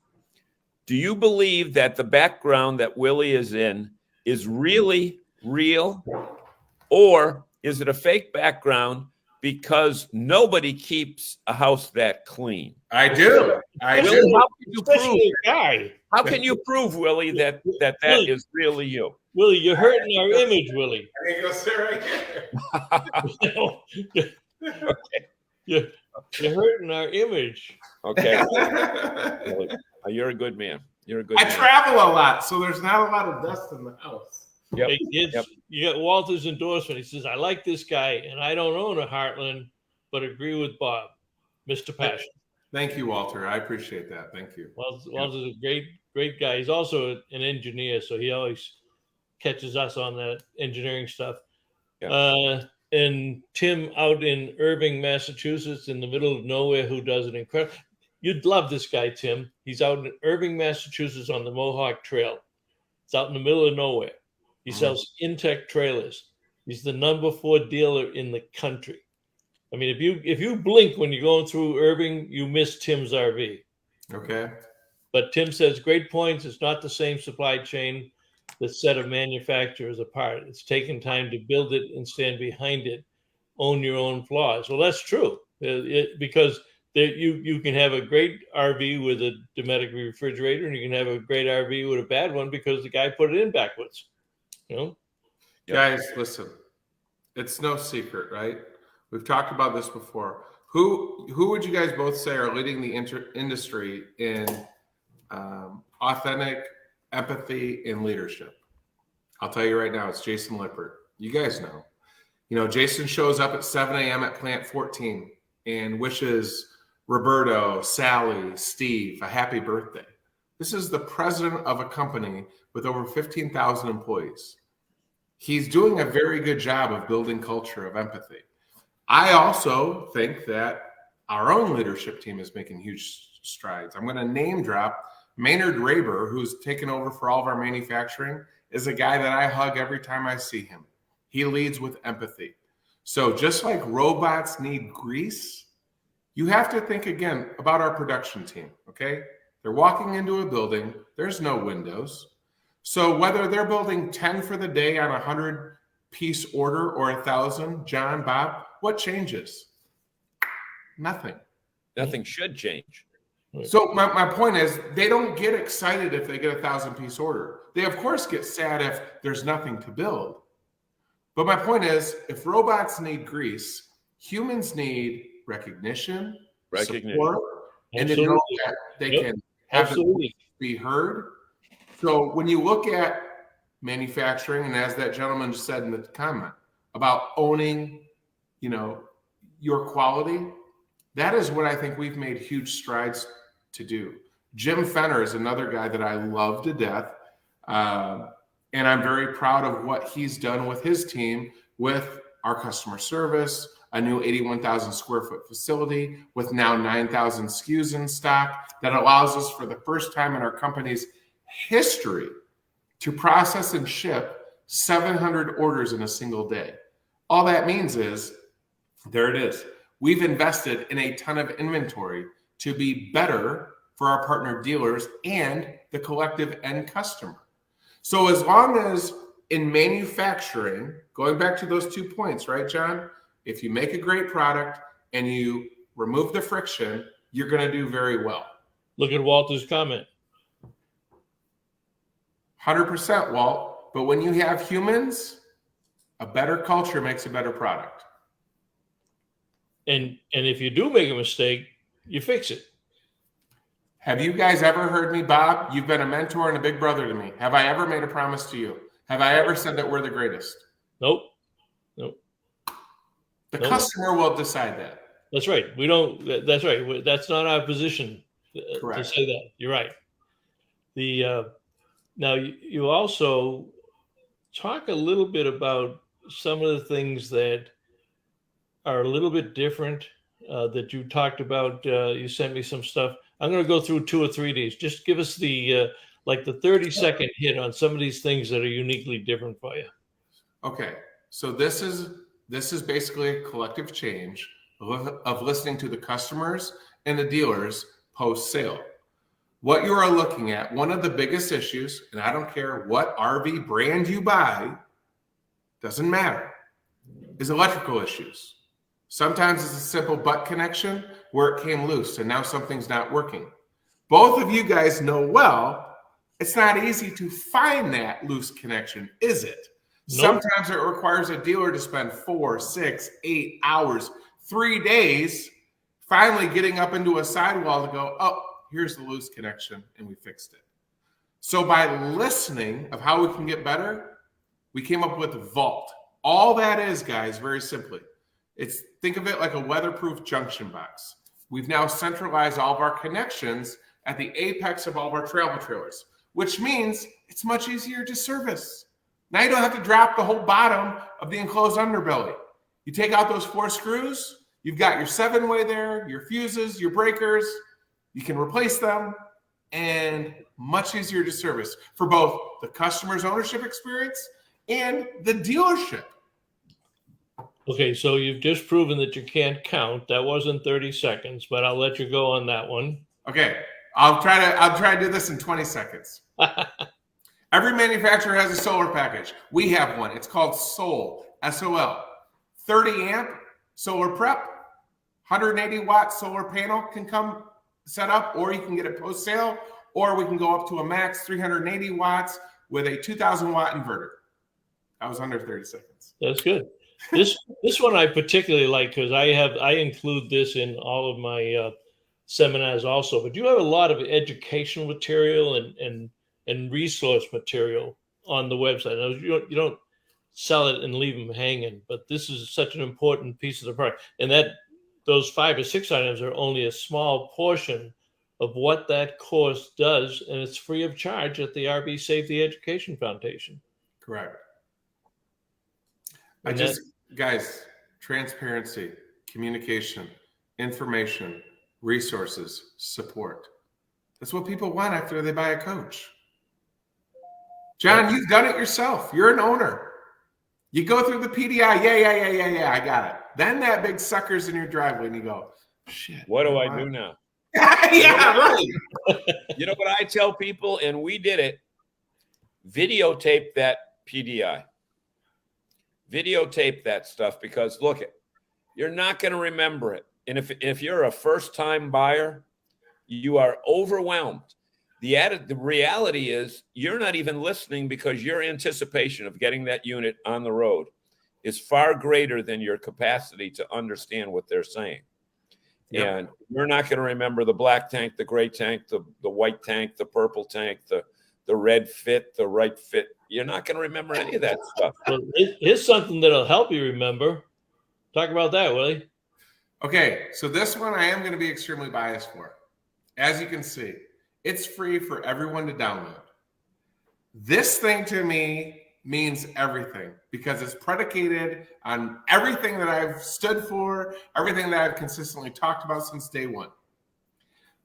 do you believe that the background that Willie is in is really real, or is it a fake background because nobody keeps a house that clean? I do. Willie, how can you Guy. prove, Willie, that Willie, is really you? Willie, you're hurting our image, Willie. I think go sit right here. You're hurting our image. Okay. Willie, you're a good man. I travel a lot, so there's not a lot of dust in the house. Yep. Hey, kids, Yep. You got Walter's endorsement. He says, I like this guy, and I don't own a Heartland, but agree with Bob, Mr. Passion. Thank you, Walter. I appreciate that. Thank you. Walter's a great guy. He's also an engineer, so he always catches us on that engineering stuff. Yeah. And Tim out in Irving, Massachusetts, in the middle of nowhere, who does an incredible. You'd love this guy, Tim. He's out in Irving, Massachusetts on the Mohawk Trail. It's out in the middle of nowhere. He sells Intech trailers. He's the number 4 dealer in the country. I mean, if you blink when you're going through Irving, you miss Tim's RV. Okay. But Tim says, great points. It's not the same supply chain that set of manufacturers apart. It's taken time to build it and stand behind it. Own your own flaws. Well, that's true. Because you can have a great RV with a Dometic refrigerator, and you can have a great RV with a bad one because the guy put it in backwards. Guys, listen, it's no secret, right? We've talked about this before. Who would you guys both say are leading the industry in authentic empathy and leadership? I'll tell you right now, it's Jason Lippert. You guys know. Jason shows up at 7 a.m. at Plant 14 and wishes Roberto, Sally, Steve a happy birthday. This is the president of a company with over 15,000 employees. He's doing a very good job of building culture of empathy. I also think that our own leadership team is making huge strides. I'm going to name drop Maynard Raber, who's taken over for all of our manufacturing, is a guy that I hug every time I see him. He leads with empathy. So just like robots need grease, you have to think again about our production team, okay? They're walking into a building, there's no windows. So whether they're building 10 for the day on a 100-piece order or 1,000, John, Bob, what changes? Nothing. Nothing should change. So my point is, they don't get excited if they get a 1,000-piece order. They, of course, get sad if there's nothing to build. But my point is, if robots need grease, humans need recognition, support, and to know that they can have them be heard. So when you look at manufacturing, and as that gentleman just said in the comment about owning, your quality, that is what I think we've made huge strides to do. Jim Fenner is another guy that I love to death. And I'm very proud of what he's done with his team, with our customer service, a new 81,000 square foot facility with now 9,000 SKUs in stock that allows us for the first time in our company's history to process and ship 700 orders in a single day. All that means is, there it is. We've invested in a ton of inventory to be better for our partner dealers and the collective end customer. So as long as in manufacturing, going back to those 2 points, right, John? If you make a great product and you remove the friction, you're going to do very well. Look at Walter's comment. 100%, Walt. But when you have humans, a better culture makes a better product. And if you do make a mistake, you fix it. Have you guys ever heard me, Bob? You've been a mentor and a big brother to me. Have I ever made a promise to you? Have I ever said that we're the greatest? Nope. The customer will decide that. That's right. We don't. That's right. That's not our position to say that. You're right. Now you also talk a little bit about some of the things that are a little bit different that you talked about. You sent me some stuff. I'm going to go through 2 or 3 days. Just give us the 30-second hit on some of these things that are uniquely different for you. Okay, so this is basically a collective change of listening to the customers and the dealers post-sale. What you are looking at, one of the biggest issues, and I don't care what RV brand you buy, doesn't matter, is electrical issues. Sometimes it's a simple butt connection where it came loose and now something's not working. Both of you guys know well, it's not easy to find that loose connection, is it? Nope. Sometimes it requires a dealer to spend 4, 6, 8 hours, 3 days, finally getting up into a sidewall to go, oh, here's the loose connection, and we fixed it. So by listening of how we can get better, we came up with Vault. All that is, guys, very simply, think of it like a weatherproof junction box. We've now centralized all of our connections at the apex of all of our travel trailers, which means it's much easier to service. Now you don't have to drop the whole bottom of the enclosed underbelly. You take out those 4 screws, you've got your 7-way there, your fuses, your breakers, you can replace them, and much easier to service for both the customer's ownership experience and the dealership. Okay, so you've just proven that you can't count. That wasn't 30 seconds, but I'll let you go on that one. Okay, I'll try to do this in 20 seconds. Every manufacturer has a solar package. We have one. It's called SOL, S-O-L. 30 amp solar prep, 180 watt solar panel can come set up, or you can get it post sale, or we can go up to a max 380 watts with a 2,000 watt inverter. That was under 30 seconds. That's good. This one I particularly like because I include this in all of my seminars also. But you have a lot of educational material and resource material on the website. Now, you don't sell it and leave them hanging, but this is such an important piece of the product. And that those 5 or 6 items are only a small portion of what that course does, and it's free of charge at the RV Safety Education Foundation. Correct. Guys, transparency, communication, information, resources, support. That's what people want after they buy a coach. John, you've done it yourself. You're an owner. You go through the PDI. Yeah, I got it. Then that big sucker's in your driveway and you go, shit. What do I do now? Yeah, right. You know what I tell people, and we did it, videotape that PDI. Videotape that stuff because, look, you're not going to remember it. And if you're a first-time buyer, you are overwhelmed. the reality is you're not even listening because your anticipation of getting that unit on the road is far greater than your capacity to understand what they're saying. Yep. And you're not going to remember the black tank, the gray tank, the white tank, the purple tank, the red fit, the right fit. You're not going to remember any of that stuff. Well, here's something that'll help you remember. Talk about that, Willie. Okay, so this one I am going to be extremely biased for. As you can see, it's free for everyone to download. This thing to me means everything because it's predicated on everything that I've stood for, everything that I've consistently talked about since day one.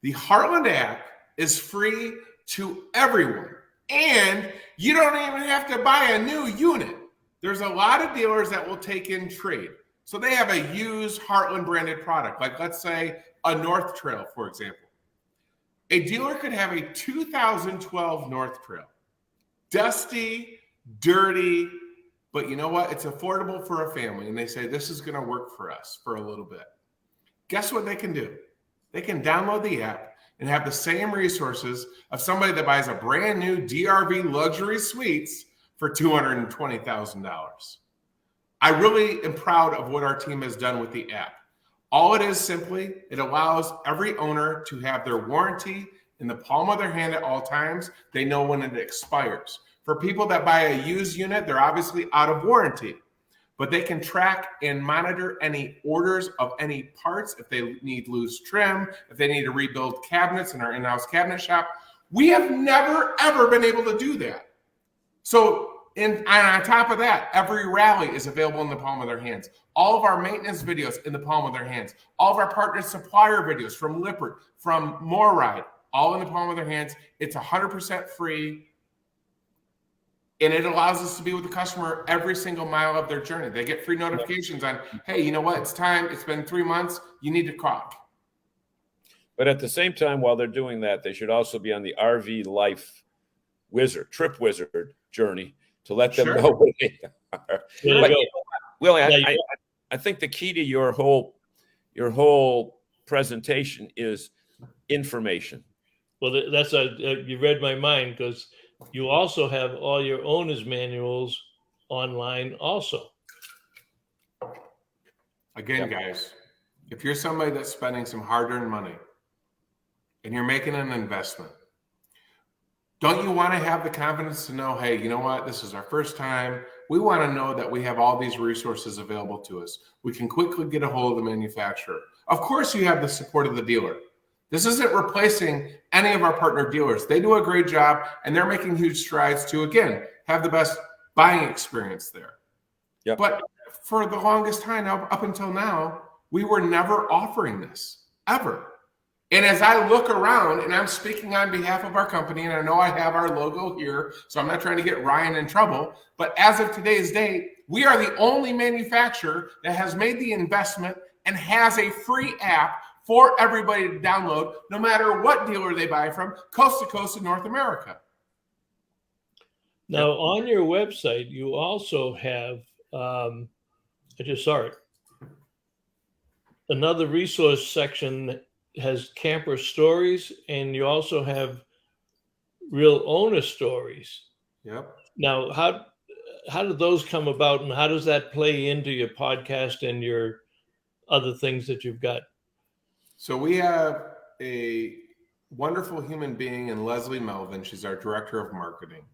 The Heartland app is free to everyone, and you don't even have to buy a new unit. There's a lot of dealers that will take in trade. So they have a used Heartland branded product, like let's say a North Trail, for example. A dealer could have a 2012 North Trail, dusty, dirty, but you know what? It's affordable for a family, and they say this is going to work for us for a little bit. Guess what they can do? They can download the app and have the same resources of somebody that buys a brand new DRV luxury suites for $220,000. I really am proud of what our team has done with the app. All it is simply, it allows every owner to have their warranty in the palm of their hand at all times. They know when it expires. For people that buy a used unit, they're obviously out of warranty, but they can track and monitor any orders of any parts. If they need loose trim, if they need to rebuild cabinets in our in-house cabinet shop, we have never, ever been able to do that. So, and on top of that, every rally is available in the palm of their hands. All of our maintenance videos in the palm of their hands. All of our partner supplier videos from Lippert, from MoreRide, all in the palm of their hands. It's 100% free. And it allows us to be with the customer every single mile of their journey. They get free notifications on, hey, you know what? It's time. It's been 3 months. You need to call. But at the same time, while they're doing that, they should also be on the RV life trip wizard journey to let them know what they are. Willie, I think the key to your whole presentation is information. Well, that's you read my mind because you also have all your owner's manuals online also. Again, guys, if you're somebody that's spending some hard-earned money and you're making an investment, don't you want to have the confidence to know, hey, you know what? This is our first time. We want to know that we have all these resources available to us. We can quickly get a hold of the manufacturer. Of course, you have the support of the dealer. This isn't replacing any of our partner dealers. They do a great job, and they're making huge strides to, again, have the best buying experience there. Yep. But for the longest time, up until now, we were never offering this, ever. And as I look around, and I'm speaking on behalf of our company, and I know I have our logo here, so I'm not trying to get Ryan in trouble, but as of today's date, we are the only manufacturer that has made the investment and has a free app for everybody to download, no matter what dealer they buy from, coast to coast in North America. Now, on your website, you also have, I just saw it, another resource section that has camper stories, and you also have real owner stories. Yep. Now, how did those come about, and how does that play into your podcast and your other things that you've got? So we have a wonderful human being in Leslie Melvin. She's our director of marketing.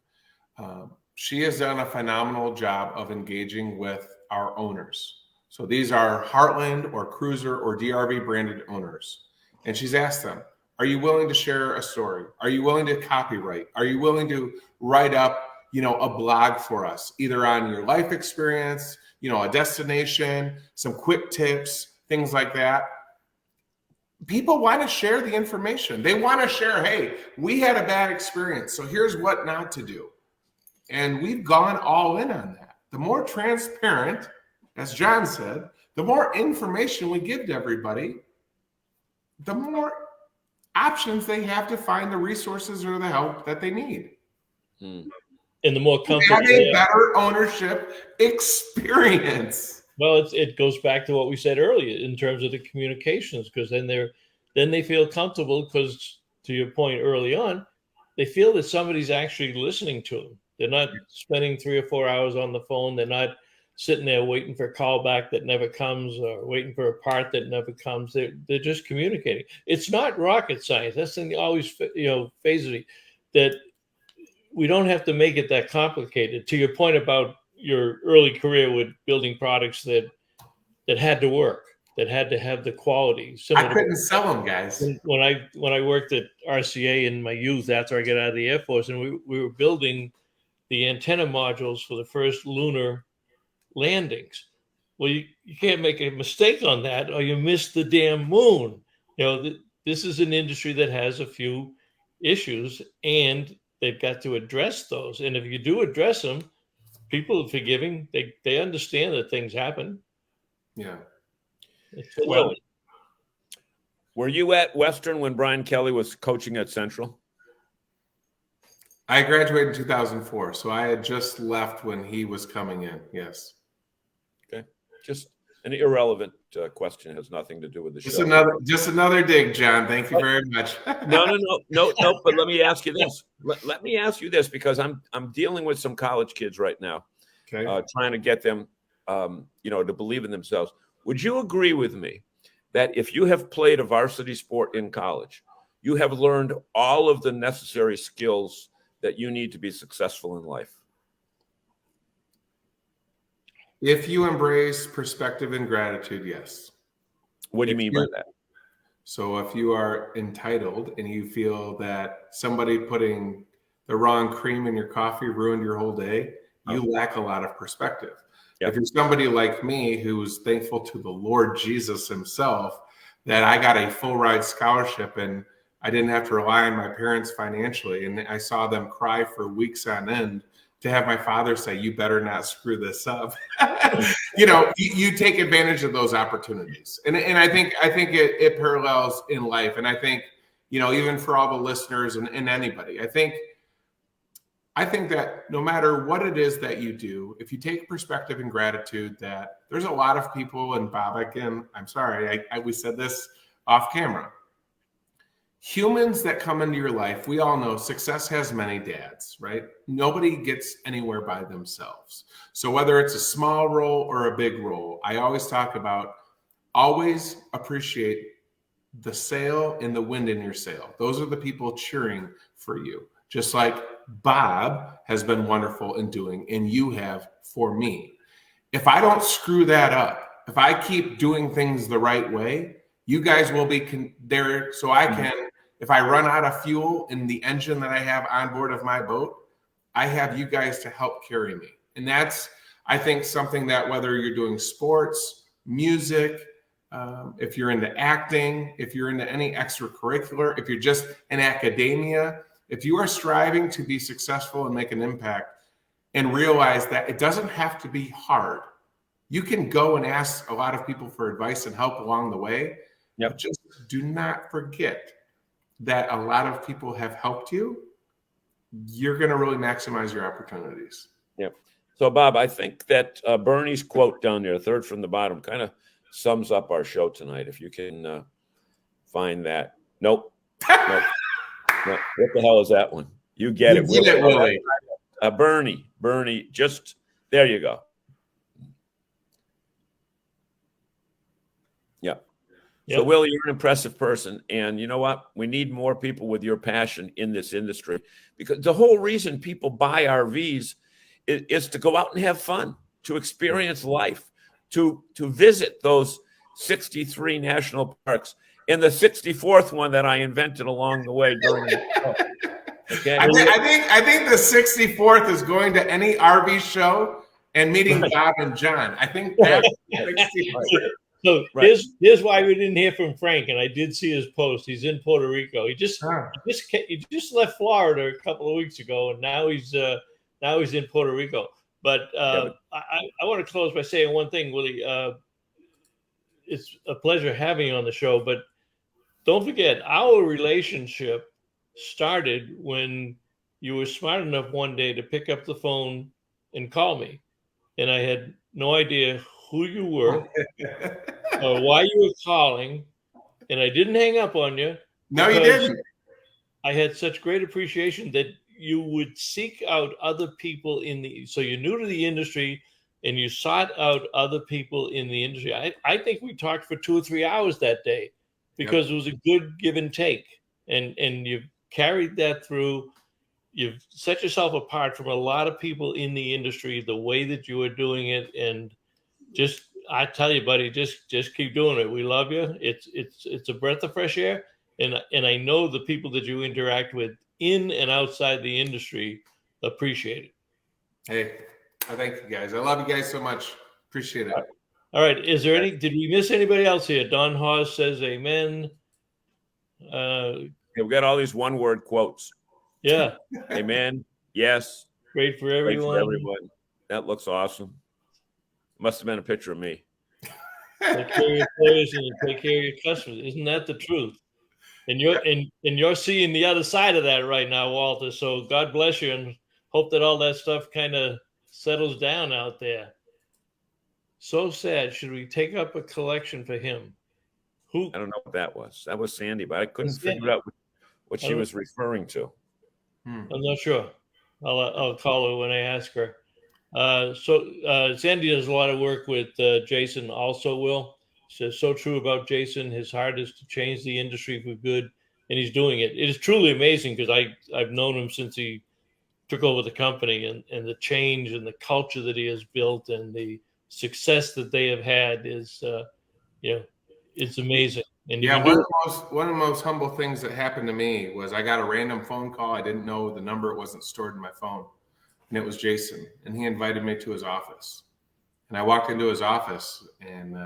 She has done a phenomenal job of engaging with our owners. So these are Heartland or Cruiser or DRV branded owners. And she's asked them, are you willing to share a story? Are you willing to copyright? Are you willing to write up, a blog for us, either on your life experience, a destination, some quick tips, things like that? People want to share the information. They want to share, hey, we had a bad experience, so here's what not to do. And we've gone all in on that. The more transparent, as John said, the more information we give to everybody, the more options they have to find the resources or the help that they need. And the more comfortable. Have a better ownership experience. Well, it goes back to what we said earlier in terms of the communications, because then they feel comfortable, because to your point early on, they feel that somebody's actually listening to them. They're not spending 3 or 4 hours on the phone. They're not sitting there waiting for a callback that never comes, or waiting for a part that never comes. They're just communicating. It's not rocket science. That's the thing that always phases me, that we don't have to make it that complicated. To your point about your early career with building products that had to work, that had to have the quality. I couldn't sell them, guys. When I worked at RCA in my youth, after I got out of the Air Force, and we were building the antenna modules for the first lunar landings. Well, you can't make a mistake on that, or you miss the damn moon. This is an industry that has a few issues, and they've got to address those. And if you do address them, people are forgiving. They understand that things happen. Yeah. Well, were you at Western when Brian Kelly was coaching at Central? I graduated in 2004, so I had just left when he was coming in. Yes. Okay. Just an irrelevant question. It has nothing to do with the Just show. Just another dig, John. Thank you very much. No. But let me ask you this. Let me ask you this, because I'm dealing with some college kids right now, trying to get them, to believe in themselves. Would you agree with me that if you have played a varsity sport in college, you have learned all of the necessary skills that you need to be successful in life? If you embrace perspective and gratitude, yes. What do you mean by that? So if you are entitled and you feel that somebody putting the wrong cream in your coffee ruined your whole day, you lack a lot of perspective. Yep. If you're somebody like me who's thankful to the Lord Jesus himself that I got a full ride scholarship and I didn't have to rely on my parents financially, and I saw them cry for weeks on end, to have my father say, "You better not screw this up." you take advantage of those opportunities. And I think it parallels in life. And I think, even for all the listeners and anybody, I think that no matter what it is that you do, if you take perspective and gratitude, that there's a lot of people, and Bob, I'm sorry, we said this off camera. Humans that come into your life, we all know success has many dads, right? Nobody gets anywhere by themselves. So whether it's a small role or a big role, I always talk about always appreciate the sail and the wind in your sail. Those are the people cheering for you, just like Bob has been wonderful in doing, and you have for me. If I don't screw that up, if I keep doing things the right way, you guys will be there so I can, if I run out of fuel in the engine that I have on board of my boat, I have you guys to help carry me. And that's, I think, something that whether you're doing sports, music, if you're into acting, if you're into any extracurricular, if you're just in academia, if you are striving to be successful and make an impact and realize that it doesn't have to be hard. You can go and ask a lot of people for advice and help along the way. But just do not forget that a lot of people have helped you. You're going to really maximize your opportunities. Yep. So, Bob, I think that Bernie's quote down there, third from the bottom, kind of sums up our show tonight. If you can find that. Nope. What the hell is that one? You get it. You did it, Willie. Bernie, just there you go. Yeah. Yep. So, Willie, you're an impressive person. And you know what? We need more people with your passion in this industry, because the whole reason people buy RVs is to go out and have fun, to experience life, to visit those 63 national parks, and the 64th one that I invented along the way during the show. Okay. I think the 64th is going to any RV show and meeting Bob and John. I think that's 64th. So here's why we didn't hear from Frank, and I did see his post. He's in Puerto Rico. He just left Florida a couple of weeks ago, and now he's in Puerto Rico. But I want to close by saying one thing, Willie. It's a pleasure having you on the show, but don't forget, our relationship started when you were smart enough one day to pick up the phone and call me, and I had no idea who you were or why you were calling, and I didn't hang up on you. No, you didn't. I had such great appreciation that you would seek out other people so you're new to the industry and you sought out other people in the industry. I think we talked for 2 or 3 hours that day because It was a good give and take. And you've carried that through. You've set yourself apart from a lot of people in the industry, the way that you are doing it. And I tell you, buddy, just keep doing it. We love you. It's a breath of fresh air. And I know the people that you interact with in and outside the industry appreciate it. Hey, I thank you guys. I love you guys so much. Appreciate it. All right. Did we miss anybody else here? Don Hawes says amen. We've got all these one-word quotes. Yeah. Amen. Yes. Great for everyone. That looks awesome. Must have been a picture of me. Take care of your players and take care of your customers. Isn't that the truth? And you're seeing the other side of that right now, Walter. So God bless you, and hope that all that stuff kind of settles down out there. So sad. Should we take up a collection for him? Who? I don't know what that was. That was Sandy, but I couldn't figure out what she was referring to. I'm not sure. I'll call her when I ask her. Sandy does a lot of work with Jason also, Will. Says so true about Jason. His heart is to change the industry for good, and he's doing it. It is truly amazing because I've known him since he took over the company, and the change and the culture that he has built and the success that they have had is, it's amazing. And one of the most humble things that happened to me was I got a random phone call. I didn't know the number. It wasn't stored in my phone. And it was Jason. And he invited me to his office. And I walked into his office and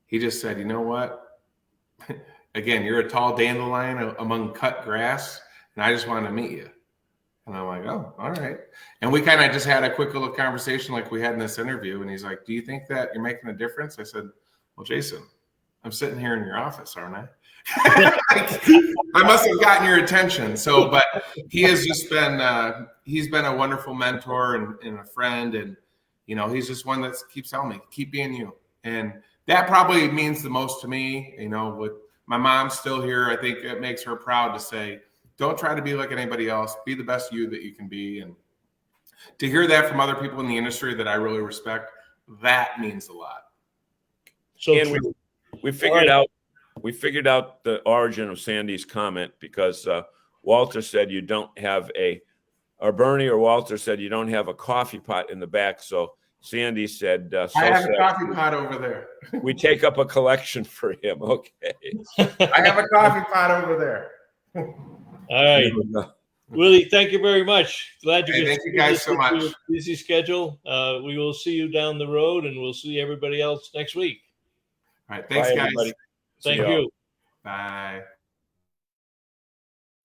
he just said, you know what? Again, you're a tall dandelion among cut grass. And I just wanted to meet you. And I'm like, oh, all right. And we kind of just had a quick little conversation like we had in this interview. And he's like, do you think that you're making a difference? I said, well, Jason, I'm sitting here in your office, aren't I? I must have gotten your attention. So, but he has just been, he's been a wonderful mentor and a friend. And, he's just one that keeps telling me, keep being you. And that probably means the most to me, with my mom still here. I think it makes her proud to say, don't try to be like anybody else. Be the best you that you can be. And to hear that from other people in the industry that I really respect, that means a lot. So we figured out the origin of Sandy's comment because Walter said you don't have or Bernie or Walter said you don't have a coffee pot in the back. So Sandy said, I have a coffee pot over there. We take up a collection for him. Okay. I have a coffee pot over there. All right. Willie, thank you very much. Glad you could. Thank you guys so much. Busy schedule. We will see you down the road, and we'll see everybody else next week. All right. Thanks, guys. Everybody. Thank you. Bye.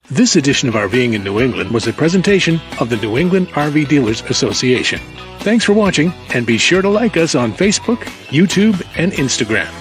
This edition of RVing in New England was a presentation of the New England RV Dealers Association. Thanks for watching, and be sure to like us on Facebook, YouTube, and Instagram.